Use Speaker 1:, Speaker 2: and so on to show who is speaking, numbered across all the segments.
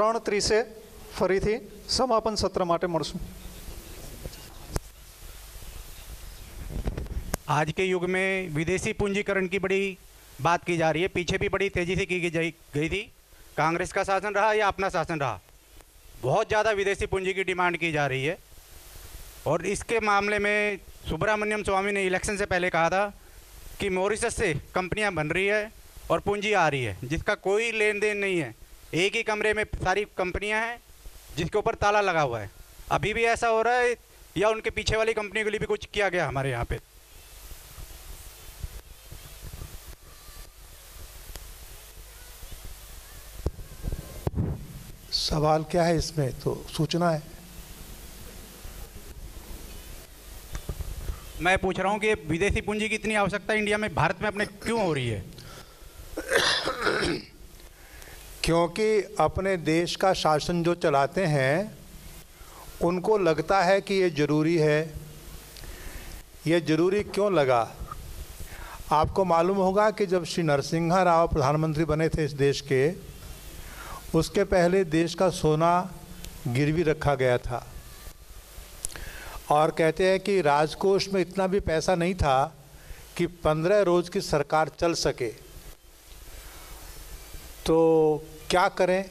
Speaker 1: 3:30 ફરીથી સમાપન સત્ર માટે મળશું।
Speaker 2: आज के युग में विदेशी पूंजीकरण की बड़ी बात की जा रही है। पीछे भी बड़ी तेज़ी से की गई थी, कांग्रेस का शासन रहा या अपना शासन रहा, बहुत ज़्यादा विदेशी पूंजी की डिमांड की जा रही है। और इसके मामले में सुब्रमण्यम स्वामी ने इलेक्शन से पहले कहा था कि मॉरिशस से कंपनियां बन रही है और पूंजी आ रही है जिसका कोई लेन देन नहीं है। एक ही कमरे में सारी कंपनियां हैं जिसके ऊपर ताला लगा हुआ है। अभी भी ऐसा हो रहा है या उनके पीछे वाली कंपनी के लिए भी कुछ किया गया हमारे यहाँ पे?
Speaker 3: सवाल क्या है इसमें? तो सूचना है।
Speaker 2: मैं पूछ रहा हूँ कि विदेशी पूंजी की इतनी आवश्यकता इंडिया में, भारत में अपने क्यों हो रही है?
Speaker 3: क्योंकि अपने देश का शासन जो चलाते हैं उनको लगता है कि ये ज़रूरी है। ये ज़रूरी क्यों लगा? आपको मालूम होगा कि जब श्री नरसिम्हा राव प्रधानमंत्री बने थे इस देश के, उसके पहले देश का सोना गिरवी रखा गया था और कहते हैं कि राजकोष में इतना भी पैसा नहीं था कि 15 रोज़ की सरकार चल सके। तो क्या करें?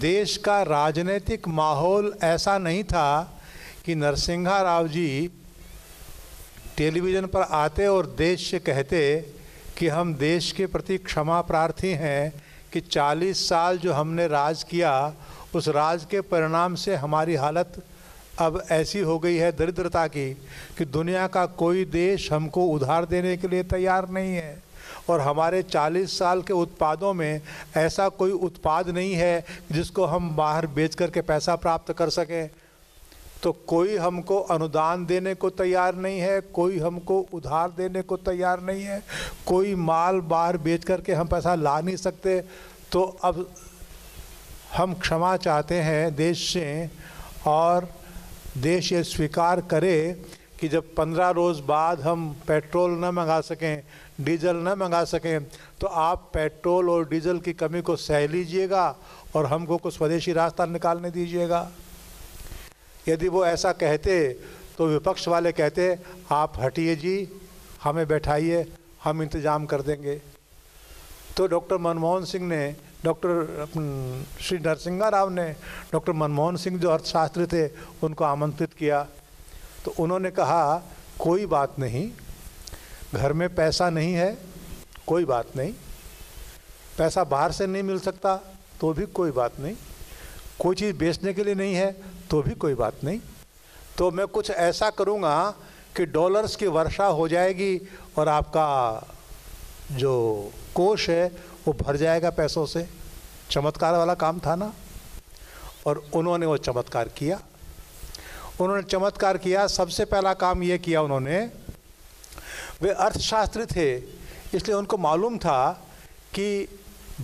Speaker 3: देश का राजनीतिक माहौल ऐसा नहीं था कि नरसिम्हा राव जी टेलीविज़न पर आते और देश से कहते कि हम देश के प्रति क्षमा प्रार्थी हैं कि 40 साल जो हमने राज किया उस राज के परिणाम से हमारी हालत अब ऐसी हो गई है दरिद्रता की कि दुनिया का कोई देश हमको उधार देने के लिए तैयार नहीं है और हमारे 40 साल के उत्पादों में ऐसा कोई उत्पाद नहीं है जिसको हम बाहर बेच कर के पैसा प्राप्त कर सकें। तो कोई हमको अनुदान देने को तैयार नहीं है, कोई हमको उधार देने को तैयार नहीं है, कोई माल बाहर बेच कर के हम पैसा ला नहीं सकते। तो अब हम क्षमा चाहते हैं देश से और देश ये स्वीकार करे कि जब 15 रोज़ बाद हम पेट्रोल न मंगा सकें, डीजल न मंगा सकें, तो आप पेट्रोल और डीजल की कमी को सह लीजिएगा और हमको कुछ स्वदेशी रास्ता निकालने दीजिएगा। यदि वो ऐसा कहते तो विपक्ष वाले कहते आप हटिए जी, हमें बैठाइए, हम इंतज़ाम कर देंगे। तो डॉक्टर मनमोहन सिंह ने, श्री नरसिम्हा राव ने डॉक्टर मनमोहन सिंह जो अर्थशास्त्री थे उनको आमंत्रित किया। तो उन्होंने कहा कोई बात नहीं, घर में पैसा नहीं है, कोई बात नहीं, पैसा बाहर से नहीं मिल सकता तो भी कोई बात नहीं, कोई चीज़ बेचने के लिए नहीं है तो भी कोई बात नहीं, तो मैं कुछ ऐसा करूँगा कि डॉलर्स की वर्षा हो जाएगी और आपका जो कोष है वो भर जाएगा पैसों से। चमत्कार वाला काम था ना। और उन्होंने वो चमत्कार किया। उन्होंने चमत्कार किया। सबसे पहला काम ये किया उन्होंने, वे अर्थशास्त्री थे इसलिए उनको मालूम था कि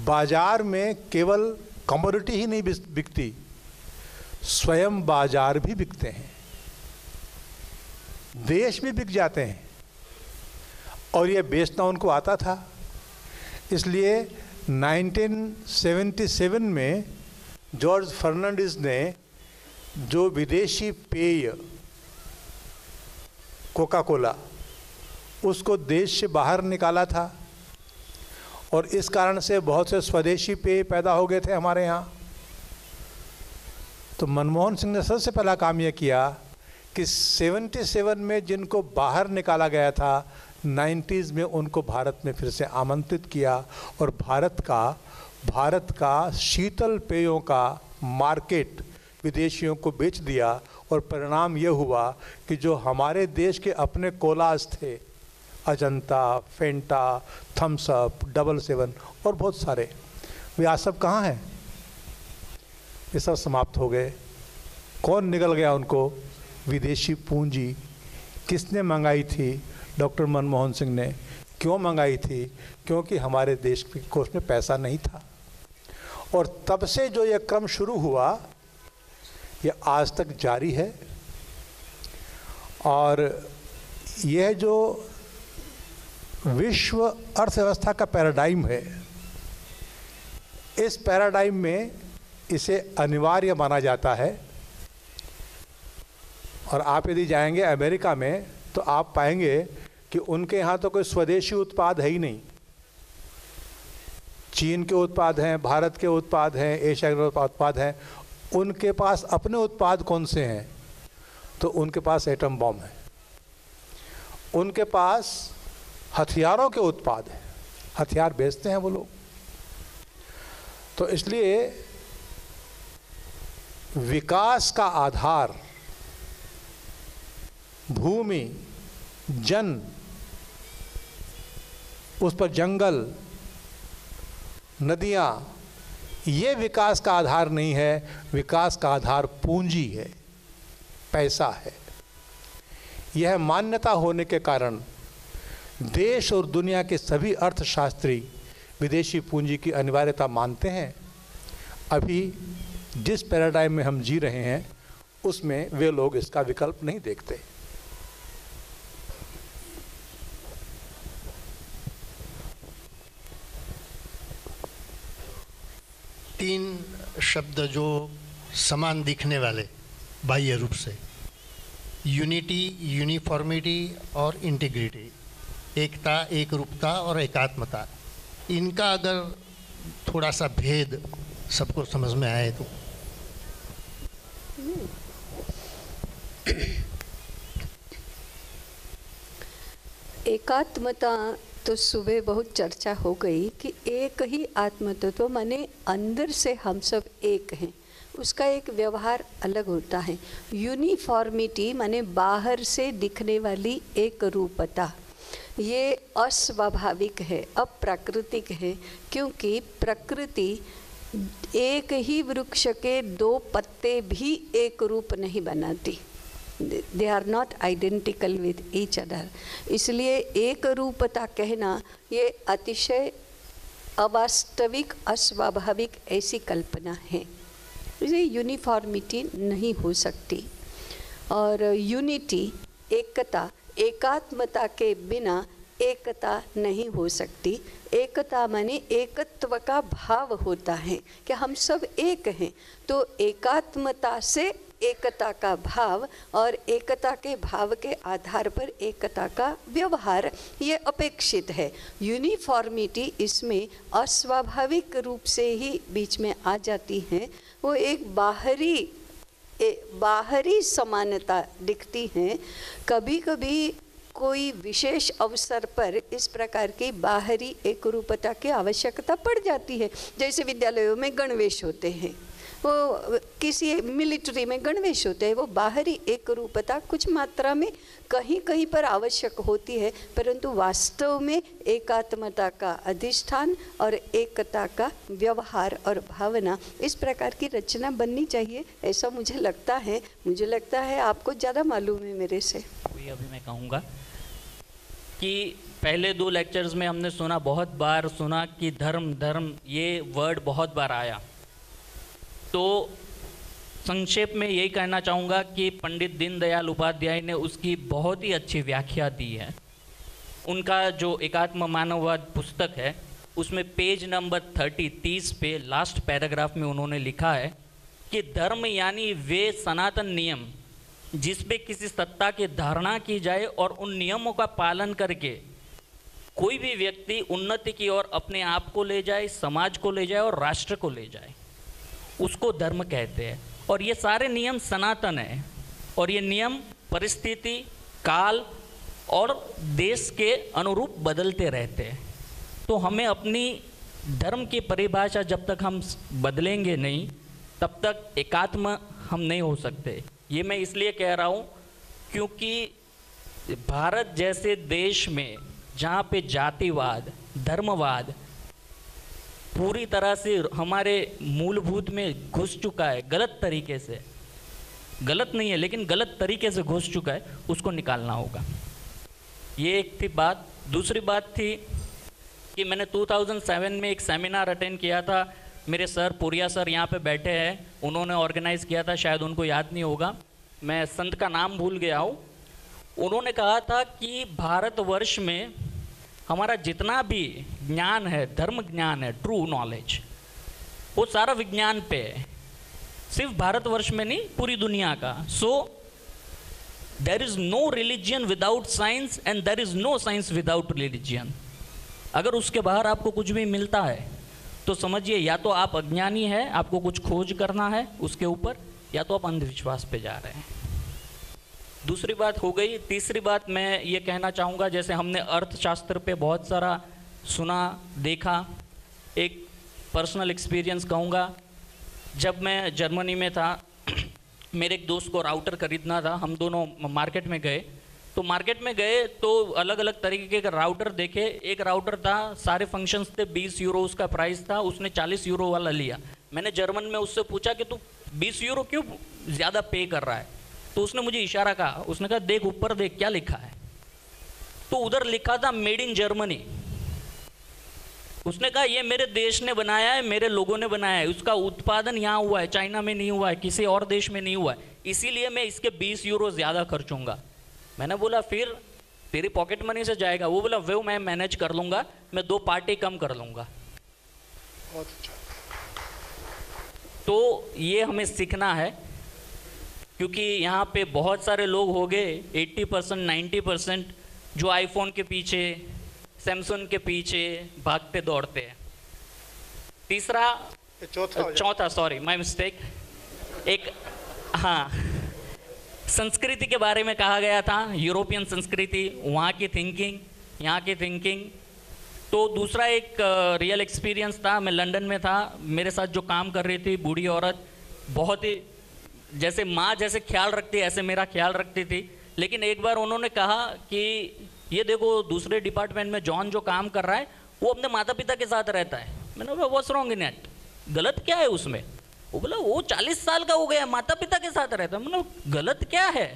Speaker 3: बाज़ार में केवल कमोडिटी ही नहीं बिकती, स्वयं बाजार भी बिकते हैं, देश भी बिक जाते हैं और ये बेचना उनको आता था। इसलिए 1977 में जॉर्ज फर्नांडिस ने जो विदेशी पेय कोका कोला उसको देश से बाहर निकाला था और इस कारण से बहुत से स्वदेशी पेय पैदा हो गए थे हमारे यहाँ। तो मनमोहन सिंह ने सबसे पहला काम यह किया कि 77 में जिनको बाहर निकाला गया था 90s में उनको भारत में फिर से आमंत्रित किया और भारत का शीतल पेयों का मार्केट विदेशियों को बेच दिया। और परिणाम यह हुआ कि जो हमारे देश के अपने कोलाज थे, अजंता, फेंटा, थम्स अप, 77 और बहुत सारे, वे आज सब कहाँ हैं? ये सब समाप्त हो गए। कौन निकल गया उनको? विदेशी पूंजी। किसने मंगाई थी? डॉक्टर मनमोहन सिंह ने। क्यों मंगाई थी? क्योंकि हमारे देश के कोष में पैसा नहीं था। और तब से जो ये क्रम शुरू हुआ ये आज तक जारी है। और यह जो विश्व अर्थव्यवस्था का पैराडाइम है, इस पैराडाइम में इसे अनिवार्य माना जाता है। और आप यदि जाएंगे अमेरिका में तो आप पाएंगे कि उनके यहाँ तो कोई स्वदेशी उत्पाद है ही नहीं। चीन के उत्पाद हैं, भारत के उत्पाद हैं, एशिया के उत्पाद हैं। उनके पास अपने उत्पाद कौन से हैं? तो उनके पास एटम बम है, उनके पास हथियारों के उत्पाद हैं, हथियार बेचते हैं वो लोग। तो इसलिए विकास का आधार भूमि, जन, उस पर जंगल, नदियाँ, ये विकास का आधार नहीं है। विकास का आधार पूंजी है, पैसा है। यह मान्यता होने के कारण देश और दुनिया के सभी अर्थशास्त्री विदेशी पूंजी की अनिवार्यता मानते हैं। अभी जिस पैराडाइम में हम जी रहे हैं उसमें वे लोग इसका विकल्प नहीं देखते।
Speaker 4: तीन शब्द जो समान दिखने वाले बाह्य रूप से, यूनिटी, यूनिफॉर्मिटी और इंटीग्रिटी, एकता, एक रूपता और एकात्मता, इनका अगर थोड़ा सा भेद सबको समझ में आए तो।
Speaker 5: एकात्मता तो सुबह बहुत चर्चा हो गई कि एक ही आत्म तत्व माने अंदर से हम सब एक हैं, उसका एक व्यवहार अलग होता है। यूनिफॉर्मिटी माने बाहर से दिखने वाली एक रूपता, ये अस्वाभाविक है, अप्राकृतिक है, क्योंकि प्रकृति एक ही वृक्ष के दो पत्ते भी एक रूप नहीं बनाती। They are not identical with each other. इसलिए एक रूपता कहना ये अतिशय अवास्तविक, अस्वाभाविक ऐसी कल्पना है। इसलिए यूनिफॉर्मिटी नहीं हो सकती। और यूनिटी, एकता, एकात्मता के बिना एकता नहीं हो सकती। एकता माने एकत्व का भाव होता है कि हम सब एक हैं। तो एकात्मता से एकता का भाव और एकता के भाव के आधार पर एकता का व्यवहार, ये अपेक्षित है। यूनिफॉर्मिटी इसमें अस्वाभाविक रूप से ही बीच में आ जाती है। वो एक बाहरी समानता दिखती है। कभी कभी कोई विशेष अवसर पर इस प्रकार की बाहरी एकरूपता की आवश्यकता पड़ जाती है। जैसे विद्यालयों में गणवेश होते हैं, वो किसी मिलिट्री में गणवेश होते हैं, वो बाहरी एकरूपता कुछ मात्रा में कहीं कहीं पर आवश्यक होती है, परंतु वास्तव में एकात्मता का अधिष्ठान और एकता का व्यवहार और भावना, इस प्रकार की रचना बननी चाहिए, ऐसा मुझे लगता है। मुझे लगता है आपको ज़्यादा मालूम है मेरे से।
Speaker 6: अभी मैं कहूँगा कि पहले 2 लेक्चर्स में हमने सुना, बहुत बार सुना कि धर्म धर्म ये वर्ड बहुत बार आया। तो संक्षेप में यही कहना चाहूँगा कि पंडित दीनदयाल उपाध्याय ने उसकी बहुत ही अच्छी व्याख्या दी है। उनका जो एकात्म मानववाद पुस्तक है उसमें पेज नंबर 30 पे लास्ट पैराग्राफ में उन्होंने लिखा है कि धर्म यानी वे सनातन नियम जिस पे किसी सत्ता की धारणा की जाए और उन नियमों का पालन करके कोई भी व्यक्ति उन्नति की ओर अपने आप को ले जाए, समाज को ले जाए और राष्ट्र को ले जाए, उसको धर्म कहते हैं। और ये सारे नियम सनातन है और ये नियम परिस्थिति, काल और देश के अनुरूप बदलते रहते हैं। तो हमें अपनी धर्म की परिभाषा जब तक हम बदलेंगे नहीं, तब तक एकात्म हम नहीं हो सकते। ये मैं इसलिए कह रहा हूँ क्योंकि भारत जैसे देश में जहाँ पे जातिवाद, धर्मवाद पूरी तरह से हमारे मूलभूत में घुस चुका है, गलत तरीके से, गलत नहीं है लेकिन गलत तरीके से घुस चुका है, उसको निकालना होगा। ये एक थी बात। दूसरी बात थी कि मैंने 2007 में एक सेमिनार अटेंड किया था। मेरे सर पुरिया सर यहाँ पे बैठे हैं, उन्होंने ऑर्गेनाइज़ किया था, शायद उनको याद नहीं होगा, मैं संत का नाम भूल गया हूँ। उन्होंने कहा था कि भारतवर्ष में हमारा जितना भी ज्ञान है, धर्म ज्ञान है, ट्रू नॉलेज, वो सारा विज्ञान पे है। सिर्फ भारतवर्ष में नहीं, पूरी दुनिया का। So there is no religion without science and there is no science without religion. अगर उसके बाहर आपको कुछ भी मिलता है तो समझिए या तो आप अज्ञानी है, आपको कुछ खोज करना है उसके ऊपर, या तो आप अंधविश्वास पे जा रहे हैं। दूसरी बात हो गई। तीसरी बात मैं ये कहना चाहूँगा, जैसे हमने अर्थशास्त्र पे बहुत सारा सुना देखा, एक पर्सनल एक्सपीरियंस कहूँगा। जब मैं जर्मनी में था, मेरे एक दोस्त को राउटर खरीदना था, हम दोनों मार्केट में गए। तो मार्केट में गए तो अलग अलग तरीके के राउटर देखे। एक राउटर था, सारे फंक्शंस थे, 20 यूरो उसका प्राइस था, उसने 40 यूरो वाला लिया। मैंने जर्मन में उससे पूछा कि तू 20 यूरो क्यों ज़्यादा पे कर रहा है? तो उसने मुझे इशारा कहा, उसने कहा देख ऊपर देख क्या लिखा है। तो उधर लिखा था मेड इन जर्मनी। उसने कहा ये मेरे देश ने बनाया है, मेरे लोगों ने बनाया है, उसका उत्पादन यहाँ हुआ है, चाइना में नहीं हुआ है, किसी और देश में नहीं हुआ है, इसीलिए मैं इसके 20 यूरो ज़्यादा खर्चूंगा। मैंने बोला फिर तेरी पॉकेट मनी से जाएगा? वो बोला वो मैं मैनेज कर लूँगा, मैं 2 पार्टी कम कर लूँगा। तो ये हमें सीखना है, क्योंकि यहाँ पे बहुत सारे लोग हो गए 80% 90% जो आईफोन के पीछे, सैमसंग के पीछे भागते दौड़ते हैं। तीसरा चौथा सॉरी माय मिस्टेक, एक हाँ संस्कृति के बारे में कहा गया था, यूरोपियन संस्कृति, वहाँ की थिंकिंग, यहाँ की थिंकिंग। तो दूसरा एक रियल एक्सपीरियंस था, मैं लंदन में था, मेरे साथ जो काम कर रही थी बूढ़ी औरत, बहुत ही जैसे माँ जैसे ख्याल रखती ऐसे मेरा ख्याल रखती थी। लेकिन एक बार उन्होंने कहा कि ये देखो दूसरे डिपार्टमेंट में जॉन जो काम कर रहा है वो अपने माता पिता के साथ रहता है। मैंने बोला व्हाट्स रॉन्ग इन इट, गलत क्या है उसमें? वो बोला वो 40 साल का हो गया, माता पिता के साथ रहता है। मैंने गलत क्या है?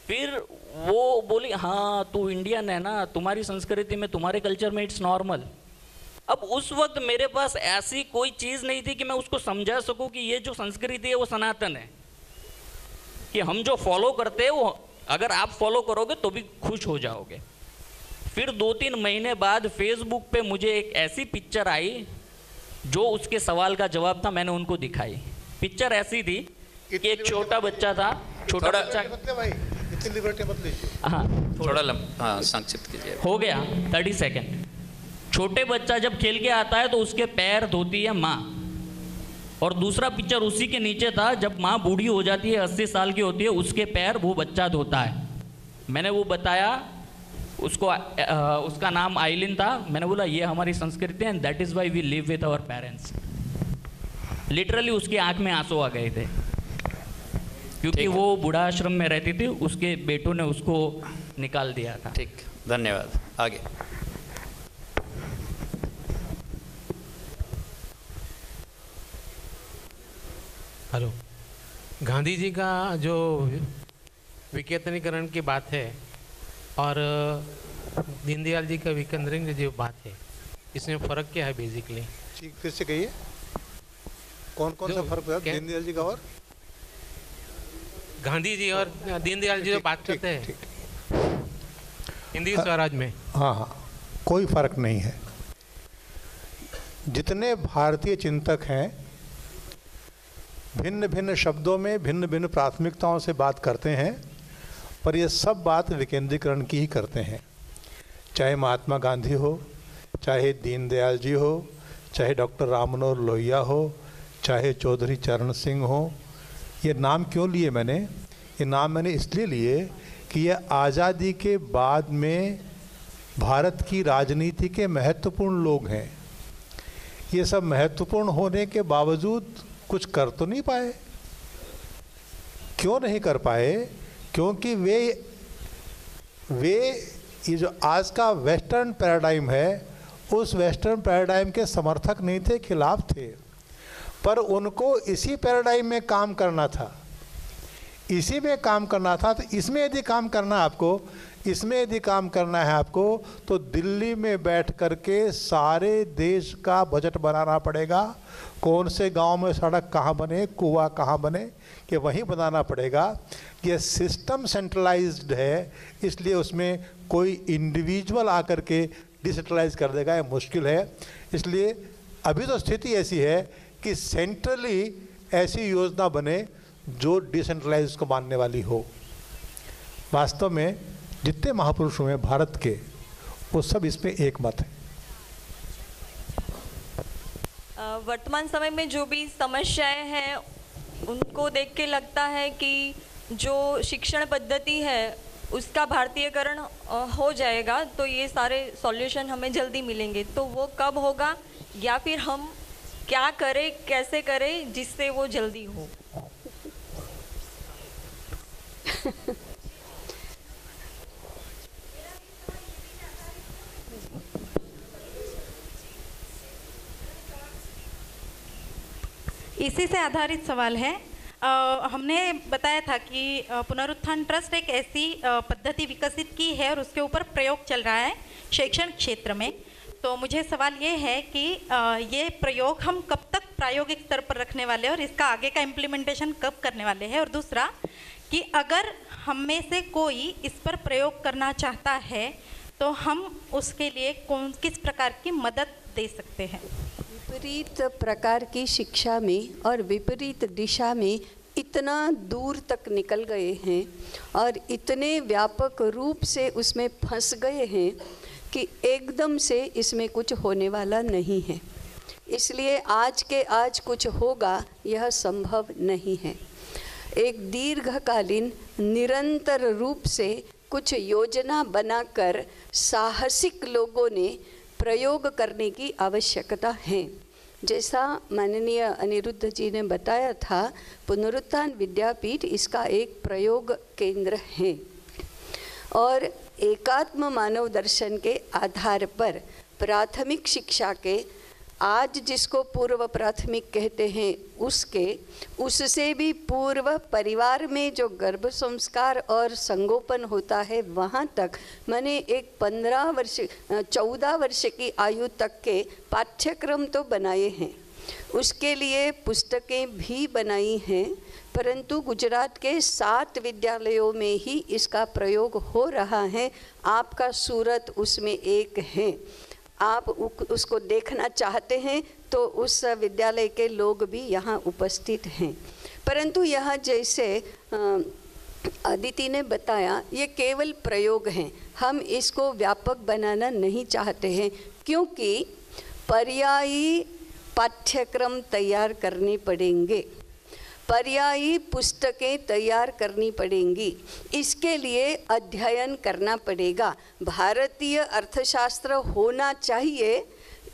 Speaker 6: फिर वो बोली हाँ तू इंडियन है ना, तुम्हारी संस्कृति में तुम्हारे कल्चर में इट्स नॉर्मल। अब उस वक्त मेरे पास ऐसी कोई चीज़ नहीं थी कि मैं उसको समझा सकूं कि ये जो संस्कृति है वो सनातन है, कि हम जो फॉलो करते हैं वो अगर आप फॉलो करोगे तो भी खुश हो जाओगे। फिर 2-3 महीने बाद फेसबुक पे मुझे एक ऐसी पिक्चर आई जो उसके सवाल का जवाब था, मैंने उनको दिखाई। पिक्चर ऐसी थी कि एक छोटा बच्चा था, छोटा बच्चा हाँ
Speaker 7: थोड़ा संक्षिप्त कीजिए।
Speaker 6: हो गया 30 सेकेंड। छोटे बच्चा जब खेल के आता है तो उसके पैर धोती है माँ, और दूसरा पिक्चर उसी के नीचे था, जब माँ बूढ़ी हो जाती है 80 साल की होती है, उसके पैर वो बच्चा धोता है। मैंने वो बताया उसको, उसका नाम आइलिन था। मैंने बोला ये हमारी संस्कृति है, that is why we live with our parents. Literally उसकी आंख में आंसू आ गए थे, क्योंकि वो बूढ़ा आश्रम में रहती थी, उसके बेटों ने उसको निकाल दिया था।
Speaker 7: ठीक, धन्यवाद। आगे।
Speaker 8: हेलो, गांधी जी का जो विकेंद्रीकरण की बात है और दीनदयाल जी का विकेंद्रीकरण की जो बात है, इसमें फ़र्क क्या है बेसिकली?
Speaker 3: ठीक, फिर से कहिए कौन कौन सा फर्क है दीनदयाल जी का और
Speaker 8: गांधी जी और दीनदयाल जी जो बात करते हैं हिंदी स्वराज में?
Speaker 3: हाँ हाँ, कोई फर्क नहीं है। जितने भारतीय चिंतक हैं भिन्न भिन्न शब्दों में भिन्न भिन्न प्राथमिकताओं से बात करते हैं, पर ये सब बात विकेंद्रीकरण की ही करते हैं। चाहे महात्मा गांधी हो, चाहे दीनदयाल जी हो, चाहे डॉक्टर राम मनोहर लोहिया हो, चाहे चौधरी चरण सिंह हो। ये नाम क्यों लिए मैंने? ये नाम मैंने इसलिए लिए कि ये आज़ादी के बाद में भारत की राजनीति के महत्वपूर्ण लोग हैं। ये सब महत्वपूर्ण होने के बावजूद कुछ कर तो नहीं पाए। क्यों नहीं कर पाए? क्योंकि वे ये जो आज का वेस्टर्न पैराडाइम है, उस वेस्टर्न पैराडाइम के समर्थक नहीं थे, खिलाफ थे। पर उनको इसी पैराडाइम में काम करना था, इसी में काम करना था। तो इसमें यदि काम करना आपको, इसमें यदि काम करना है आपको, तो दिल्ली में बैठ करके सारे देश का बजट बनाना पड़ेगा। कौन से गांव में सड़क कहाँ बने, कुआं कहाँ बने, ये वहीं बनाना पड़ेगा। ये सिस्टम सेंट्रलाइज्ड है, इसलिए उसमें कोई इंडिविजुअल आकर के डिसेंट्रलाइज कर देगा, ये मुश्किल है। इसलिए अभी तो स्थिति ऐसी है कि सेंट्रली ऐसी योजना बने जो डिसेंट्रलाइज को मानने वाली हो। वास्तव में जितने महापुरुष हुए भारत के, वो सब इसमें एक मत है।
Speaker 9: वर्तमान समय में जो भी समस्याएं हैं उनको देख के लगता है कि जो शिक्षण पद्धति है उसका भारतीयकरण हो जाएगा तो ये सारे सॉल्यूशन हमें जल्दी मिलेंगे। तो वो कब होगा या फिर हम क्या करें, कैसे करें जिससे वो जल्दी हो?
Speaker 10: इसी से आधारित सवाल है। हमने बताया था कि पुनरुत्थान ट्रस्ट एक ऐसी पद्धति विकसित की है और उसके ऊपर प्रयोग चल रहा है शैक्षणिक क्षेत्र में। तो मुझे सवाल ये है कि ये प्रयोग हम कब तक प्रायोगिक स्तर पर रखने वाले हैं और इसका आगे का इम्प्लीमेंटेशन कब करने वाले हैं। और दूसरा कि अगर हम में से कोई इस पर प्रयोग करना चाहता है तो हम उसके लिए किस प्रकार की मदद दे सकते हैं।
Speaker 5: विपरीत प्रकार की शिक्षा में और विपरीत दिशा में इतना दूर तक निकल गए हैं और इतने व्यापक रूप से उसमें फंस गए हैं कि एकदम से इसमें कुछ होने वाला नहीं है। इसलिए आज के आज कुछ होगा यह संभव नहीं है। एक दीर्घकालीन निरंतर रूप से कुछ योजना बनाकर साहसिक लोगों ने प्रयोग करने की आवश्यकता है। जैसा माननीय अनिरुद्ध जी ने बताया था, पुनरुत्थान विद्यापीठ इसका एक प्रयोग केंद्र है और एकात्म मानव दर्शन के आधार पर प्राथमिक शिक्षा के, आज जिसको पूर्व प्राथमिक कहते हैं उससे भी पूर्व परिवार में जो गर्भ संस्कार और संगोपन होता है वहाँ तक, मैंने एक 14 वर्ष की आयु तक के पाठ्यक्रम तो बनाए हैं, उसके लिए पुस्तकें भी बनाई हैं, परंतु गुजरात के 7 विद्यालयों में ही इसका प्रयोग हो रहा है। आपका सूरत उसमें एक है। आप उसको देखना चाहते हैं तो उस विद्यालय के लोग भी यहाँ उपस्थित हैं। परंतु यहाँ जैसे अदिति ने बताया, ये केवल प्रयोग हैं, हम इसको व्यापक बनाना नहीं चाहते हैं क्योंकि पर्यायी पाठ्यक्रम तैयार करने पड़ेंगे, पर्यायी पुस्तकें तैयार करनी पड़ेंगी, इसके लिए अध्ययन करना पड़ेगा। भारतीय अर्थशास्त्र होना चाहिए,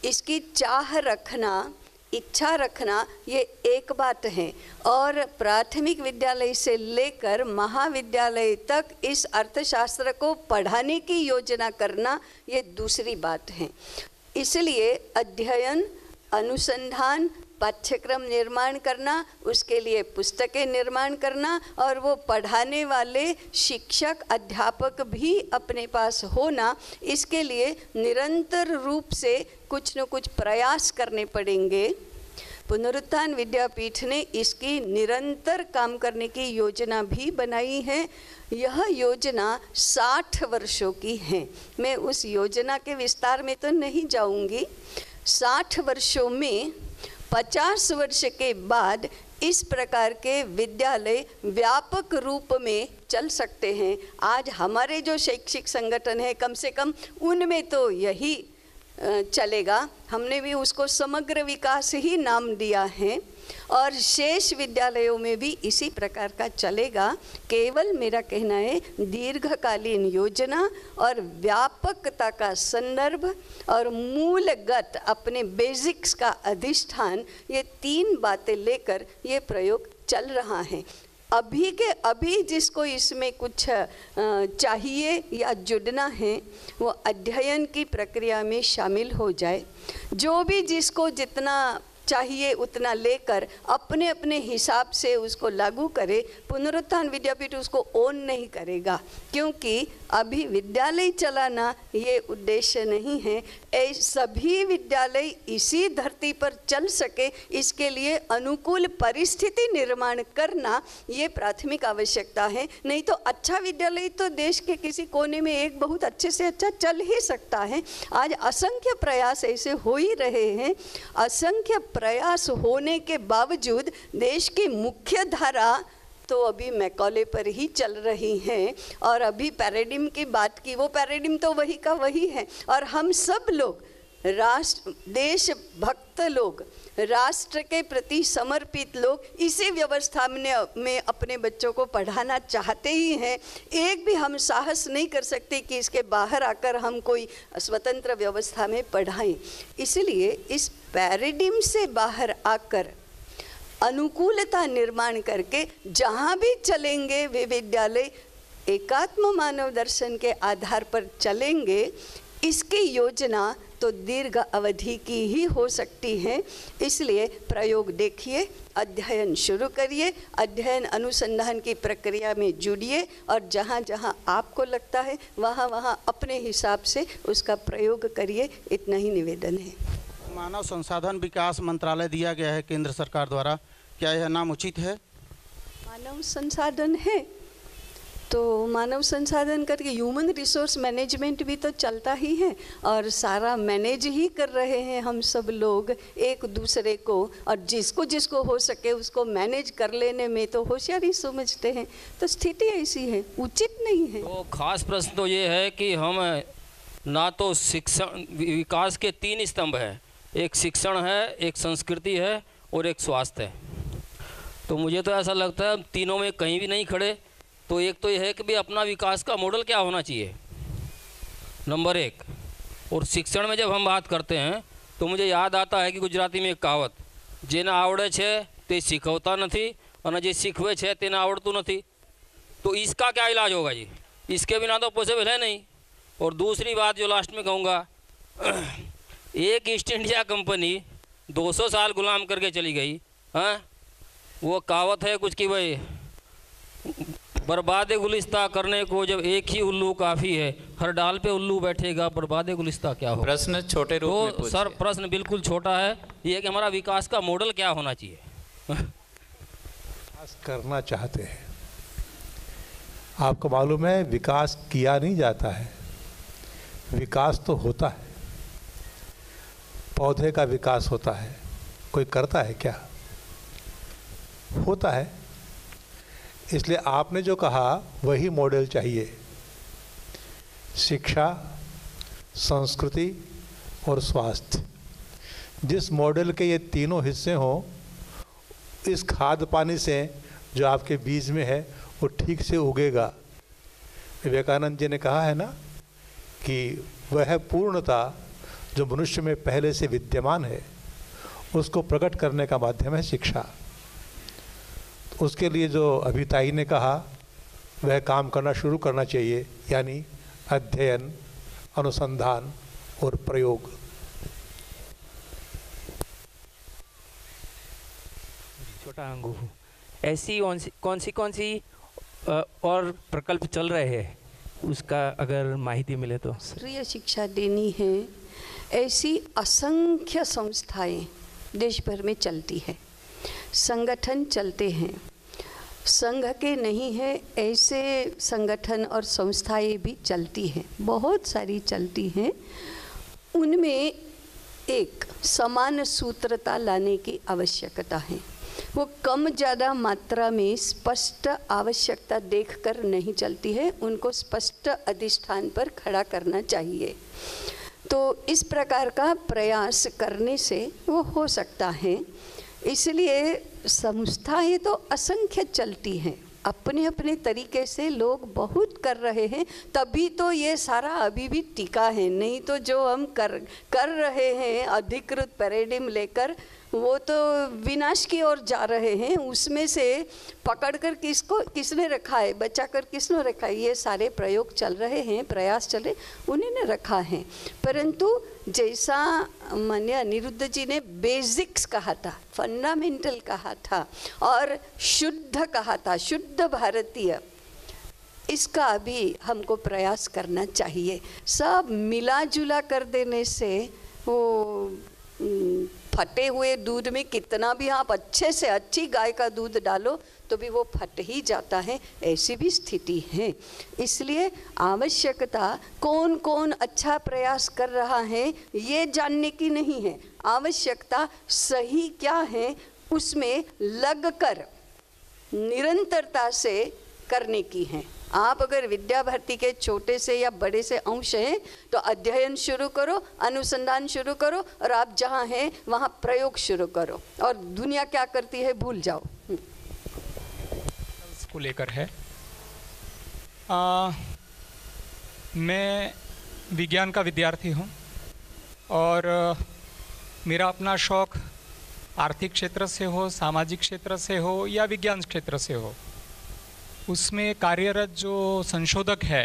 Speaker 5: इसकी चाह रखना, इच्छा रखना, ये एक बात है, और प्राथमिक विद्यालय से लेकर महाविद्यालय तक इस अर्थशास्त्र को पढ़ाने की योजना करना ये दूसरी बात है। इसलिए अध्ययन, अनुसंधान, पाठ्यक्रम निर्माण करना, उसके लिए पुस्तकें निर्माण करना और वो पढ़ाने वाले शिक्षक अध्यापक भी अपने पास होना, इसके लिए निरंतर रूप से कुछ न कुछ प्रयास करने पड़ेंगे। पुनरुत्थान विद्यापीठ ने इसकी निरंतर काम करने की योजना भी बनाई है। यह योजना 60 वर्षों की है। मैं उस योजना के विस्तार में तो नहीं जाऊंगी। 60 वर्षों में 50 वर्ष के बाद इस प्रकार के विद्यालय व्यापक रूप में चल सकते हैं। आज हमारे जो शैक्षिक संगठन है, कम से कम उनमें तो यही चलेगा। हमने भी उसको समग्र विकास ही नाम दिया है और शेष विद्यालयों में भी इसी प्रकार का चलेगा। केवल मेरा कहना है दीर्घकालीन योजना और व्यापकता का संदर्भ और मूलगत अपने बेसिक्स का अधिष्ठान, ये 3 बातें लेकर ये प्रयोग चल रहा है। अभी के अभी जिसको इसमें कुछ चाहिए या जुड़ना है वो अध्ययन की प्रक्रिया में शामिल हो जाए। जो भी जिसको जितना चाहिए उतना लेकर अपने अपने हिसाब से उसको लागू करे। पुनरुत्थान विद्यापीठ उसको ओन नहीं करेगा क्योंकि अभी विद्यालय चलाना ये उद्देश्य नहीं है। सभी विद्यालय इसी धरती पर चल सके, इसके लिए अनुकूल परिस्थिति निर्माण करना ये प्राथमिक आवश्यकता है। नहीं तो अच्छा विद्यालय तो देश के किसी कोने में एक बहुत अच्छे से अच्छा चल ही सकता है। आज असंख्य प्रयास ऐसे हो ही रहे हैं, असंख्य प्रयास होने के बावजूद देश की मुख्य धारा तो अभी मैकॉले पर ही चल रही हैं। और अभी पैराडिम की बात की, वो पैराडिम तो वही का वही है। और हम सब लोग देशभक्त लोग, राष्ट्र के प्रति समर्पित लोग इसी व्यवस्था में अपने बच्चों को पढ़ाना चाहते ही हैं। एक भी हम साहस नहीं कर सकते कि इसके बाहर आकर हम कोई स्वतंत्र व्यवस्था में पढ़ाएं। इसलिए इस पैराडिम से बाहर आकर अनुकूलता निर्माण करके जहाँ भी चलेंगे वे विद्यालय एकात्म मानव दर्शन के आधार पर चलेंगे। इसकी योजना तो दीर्घ अवधि की ही हो सकती है। इसलिए प्रयोग देखिए, अध्ययन शुरू करिए, अध्ययन अनुसंधान की प्रक्रिया में जुड़िए और जहाँ जहाँ आपको लगता है वहाँ वहाँ अपने हिसाब से उसका प्रयोग करिए। इतना ही निवेदन है।
Speaker 11: मानव संसाधन विकास मंत्रालय दिया गया है केंद्र सरकार द्वारा, क्या यह नाम उचित है?
Speaker 5: मानव संसाधन है तो मानव संसाधन करके ह्यूमन रिसोर्स मैनेजमेंट भी तो चलता ही है और सारा मैनेज ही कर रहे हैं हम सब लोग एक दूसरे को। और जिसको जिसको हो सके उसको मैनेज कर लेने में तो होशियारी समझते हैं। तो स्थिति ऐसी है, उचित नहीं है।
Speaker 12: तो खास प्रश्न तो ये है कि हम ना तो शिक्षण, विकास के 3 स्तंभ है, एक शिक्षण है, एक संस्कृति है और एक स्वास्थ्य है। तो मुझे तो ऐसा लगता है तीनों में कहीं भी नहीं खड़े। तो एक तो यह है कि भाई अपना विकास का मॉडल क्या होना चाहिए, नंबर 1। और शिक्षण में जब हम बात करते हैं तो मुझे याद आता है कि गुजराती में एक कहावत, जेने आवड़े छे ते शीखवता नहीं और जे शीखवे छे तेने आवड़तुं नहीं। तो इसका क्या इलाज होगा जी? इसके बिना तो पॉसिबल है नहीं। और दूसरी बात जो लास्ट में कहूँगा, एक ईस्ट इंडिया कंपनी 200 साल गुलाम करके चली गई। हाँ, वो कहावत है कुछ कि भाई बर्बाद गुलिस्ता करने को जब एक ही उल्लू काफ़ी है, हर डाल पे उल्लू बैठेगा, बर्बाद गुलिस्ता क्या हो?
Speaker 7: प्रश्न छोटे रूप में पूछिए।
Speaker 12: सर प्रश्न बिल्कुल छोटा है, ये कि हमारा विकास का मॉडल क्या होना चाहिए?
Speaker 3: विकास करना चाहते हैं, आपको मालूम है विकास किया नहीं जाता है, विकास तो होता है। पौधे का विकास होता है, कोई करता है क्या? होता है। इसलिए आपने जो कहा वही मॉडल चाहिए, शिक्षा, संस्कृति और स्वास्थ्य। जिस मॉडल के ये तीनों हिस्से हों, इस खाद पानी से जो आपके बीज में है वो ठीक से उगेगा। विवेकानंद जी ने कहा है ना कि वह पूर्णता जो मनुष्य में पहले से विद्यमान है उसको प्रकट करने का माध्यम है शिक्षा। उसके लिए जो अभिताई ने कहा वह काम करना शुरू करना चाहिए, यानी अध्ययन, अनुसंधान और प्रयोग।
Speaker 13: छोटा अंगू, ऐसी कौन सी और प्रकल्प चल रहे हैं, उसका अगर माहिती मिले तो।
Speaker 5: राष्ट्रीय शिक्षा देनी है, ऐसी असंख्य संस्थाएं देश भर में चलती है, संगठन चलते हैं। संघ के नहीं है ऐसे संगठन और संस्थाएं भी चलती हैं, बहुत सारी चलती हैं। उनमें एक समान सूत्रता लाने की आवश्यकता है। वो कम ज़्यादा मात्रा में स्पष्ट आवश्यकता देखकर नहीं चलती है, उनको स्पष्ट अधिष्ठान पर खड़ा करना चाहिए। तो इस प्रकार का प्रयास करने से वो हो सकता है। इसलिए संस्थाएं तो असंख्य चलती हैं, अपने अपने तरीके से लोग बहुत कर रहे हैं, तभी तो ये सारा अभी भी टिका है। नहीं तो जो हम कर रहे हैं अधिकृत पैराडिम लेकर, वो तो विनाश की ओर जा रहे हैं। उसमें से पकड़कर किसने रखा है, बचाकर किसने रखा है? ये सारे प्रयोग चल रहे हैं, प्रयास चल रहे, उन्हीं ने रखा है। परंतु जैसा माननीय अनिरुद्ध जी ने बेसिक्स कहा था, फंडामेंटल कहा था और शुद्ध कहा था, शुद्ध भारतीय, इसका भी हमको प्रयास करना चाहिए। सब मिला जुला कर देने से वो फटे हुए दूध में कितना भी आप अच्छे से अच्छी गाय का दूध डालो तो भी वो फट ही जाता है, ऐसी भी स्थिति है। इसलिए आवश्यकता कौन कौन अच्छा प्रयास कर रहा है ये जानने की नहीं है, आवश्यकता सही क्या है उसमें लगकर निरंतरता से करने की है। आप अगर विद्या भारती के छोटे से या बड़े से अंश हैं तो अध्ययन शुरू करो, अनुसंधान शुरू करो, और आप जहाँ हैं वहाँ प्रयोग शुरू करो, और दुनिया क्या करती है भूल जाओ।
Speaker 14: को लेकर है मैं विज्ञान का विद्यार्थी हूँ और मेरा अपना शौक़ आर्थिक क्षेत्र से हो, सामाजिक क्षेत्र से हो या विज्ञान क्षेत्र से हो, उसमें कार्यरत जो संशोधक है,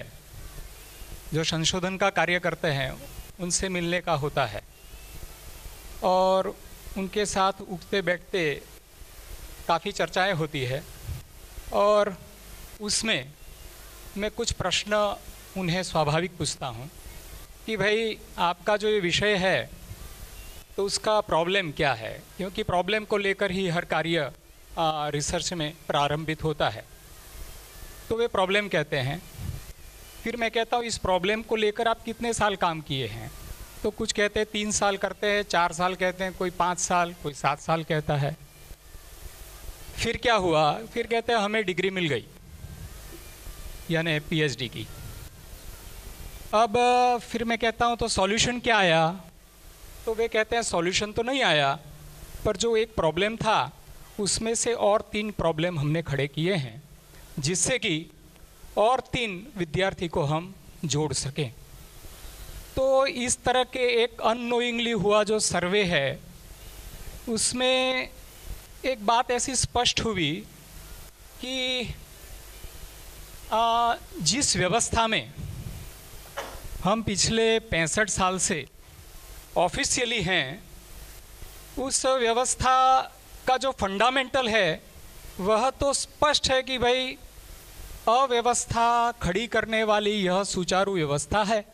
Speaker 14: जो संशोधन का कार्य करते हैं, उनसे मिलने का होता है और उनके साथ उठते बैठते काफ़ी चर्चाएं होती है और उसमें मैं कुछ प्रश्न उन्हें स्वाभाविक पूछता हूँ कि भाई आपका जो ये विषय है तो उसका प्रॉब्लम क्या है, क्योंकि प्रॉब्लम को लेकर ही हर कार्य रिसर्च में प्रारंभित होता है। तो वे प्रॉब्लम कहते हैं, फिर मैं कहता हूँ इस प्रॉब्लम को लेकर आप कितने साल काम किए हैं, तो कुछ कहते हैं 3 साल करते हैं, 4 साल कहते हैं, कोई 5 साल, कोई 7 साल कहता है। फिर क्या हुआ, फिर कहते हैं हमें डिग्री मिल गई, यानी पीएचडी की। अब फिर मैं कहता हूँ तो सॉल्यूशन क्या आया, तो वे कहते हैं सॉल्यूशन तो नहीं आया, पर जो एक प्रॉब्लम था उसमें से और 3 प्रॉब्लम हमने खड़े किए हैं जिससे कि और 3 विद्यार्थी को हम जोड़ सकें। तो इस तरह के एक अननोइंगली हुआ जो सर्वे है उसमें एक बात ऐसी स्पष्ट हुई कि जिस व्यवस्था में हम पिछले 65 साल से ऑफिशियली हैं, उस व्यवस्था का जो फंडामेंटल है वह तो स्पष्ट है कि भाई अव्यवस्था खड़ी करने वाली यह सुचारू व्यवस्था है।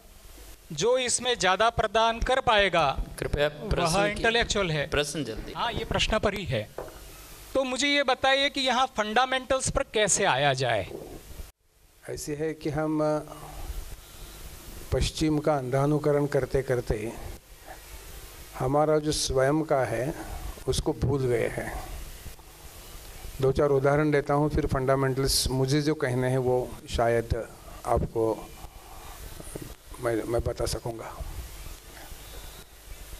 Speaker 14: जो इसमें ज़्यादा प्रदान कर पाएगा
Speaker 7: कृपया
Speaker 14: वह इंटेलेक्चुअल है।
Speaker 7: प्रश्न जल्दी।
Speaker 14: हाँ, ये प्रश्न पर ही है। तो मुझे ये बताइए कि यहाँ फंडामेंटल्स पर कैसे आया जाए।
Speaker 15: ऐसे है कि हम पश्चिम का अंधानुकरण करते करते हमारा जो स्वयं का है उसको भूल गए हैं। 2-4 उदाहरण देता हूँ, फिर फंडामेंटल्स मुझे जो कहने हैं वो शायद आपको मैं बता सकूँगा।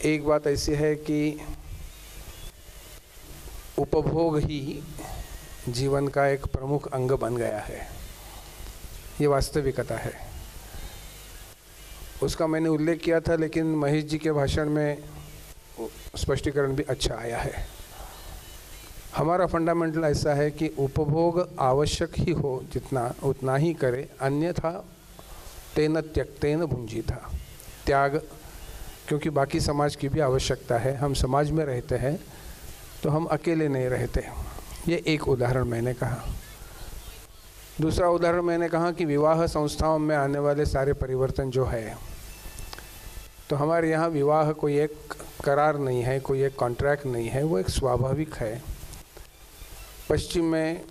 Speaker 15: एक बात ऐसी है कि उपभोग ही जीवन का एक प्रमुख अंग बन गया है, ये वास्तविकता है। उसका मैंने उल्लेख किया था, लेकिन महेश जी के भाषण में स्पष्टीकरण भी अच्छा आया है। हमारा फंडामेंटल ऐसा है कि उपभोग आवश्यक ही हो जितना उतना ही करे, अन्यथा तेन त्यक्तेन भुंजीता। त्याग, क्योंकि बाकी समाज की भी आवश्यकता है। हम समाज में रहते हैं तो हम अकेले नहीं रहते। ये एक उदाहरण मैंने कहा। दूसरा उदाहरण मैंने कहा कि विवाह संस्थाओं में आने वाले सारे परिवर्तन जो है, तो हमारे यहाँ विवाह कोई एक करार नहीं है, कोई एक कॉन्ट्रैक्ट नहीं है, वो एक स्वाभाविक है। पश्चिम में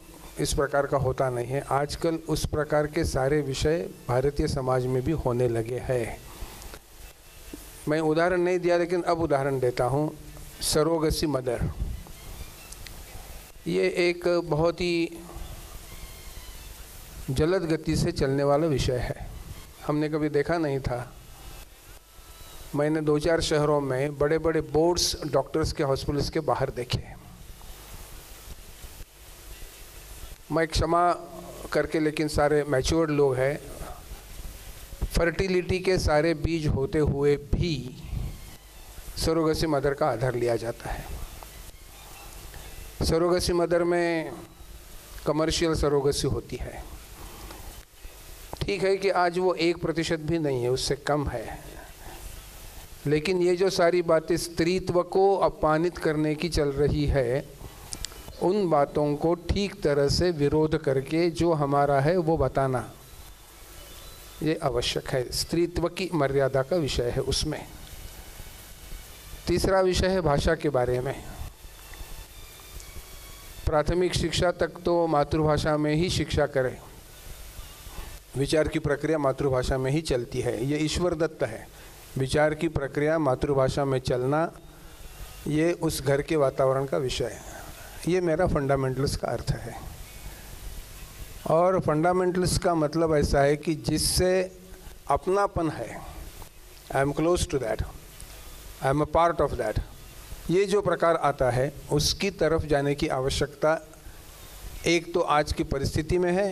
Speaker 15: इस प्रकार का होता नहीं है। आजकल उस प्रकार के सारे विषय भारतीय समाज में भी होने लगे हैं। मैं उदाहरण नहीं दिया, लेकिन अब उदाहरण देता हूँ। सरोगसी मदर, ये एक बहुत ही जलद गति से चलने वाला विषय है। हमने कभी देखा नहीं था। मैंने 2-4 शहरों में बड़े बड़े बोर्ड्स डॉक्टर्स के हॉस्पिटल्स के बाहर देखे। मैं क्षमा करके, लेकिन सारे मैच्योर्ड लोग हैं। फर्टिलिटी के सारे बीज होते हुए भी सरोगसी मदर का आधार लिया जाता है। सरोगसी मदर में कमर्शियल सरोगसी होती है। ठीक है कि आज वो 1% भी नहीं है, उससे कम है, लेकिन ये जो सारी बातें स्त्रीत्व को अपमानित करने की चल रही है, उन बातों को ठीक तरह से विरोध करके जो हमारा है वो बताना ये आवश्यक है। स्त्रीत्व की मर्यादा का विषय है उसमें। तीसरा विषय है भाषा के बारे में। प्राथमिक शिक्षा तक तो मातृभाषा में ही शिक्षा करें, विचार की प्रक्रिया मातृभाषा में ही चलती है, ये ईश्वर दत्त है। विचार की प्रक्रिया मातृभाषा में चलना ये उस घर के वातावरण का विषय है। ये मेरा फंडामेंटल्स का अर्थ है। और फंडामेंटल्स का मतलब ऐसा है कि जिससे अपनापन है, I am close to that, I am a part of that, ये जो प्रकार आता है उसकी तरफ जाने की आवश्यकता एक तो आज की परिस्थिति में है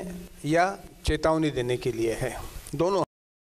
Speaker 15: या चेतावनी देने के लिए है, दोनों।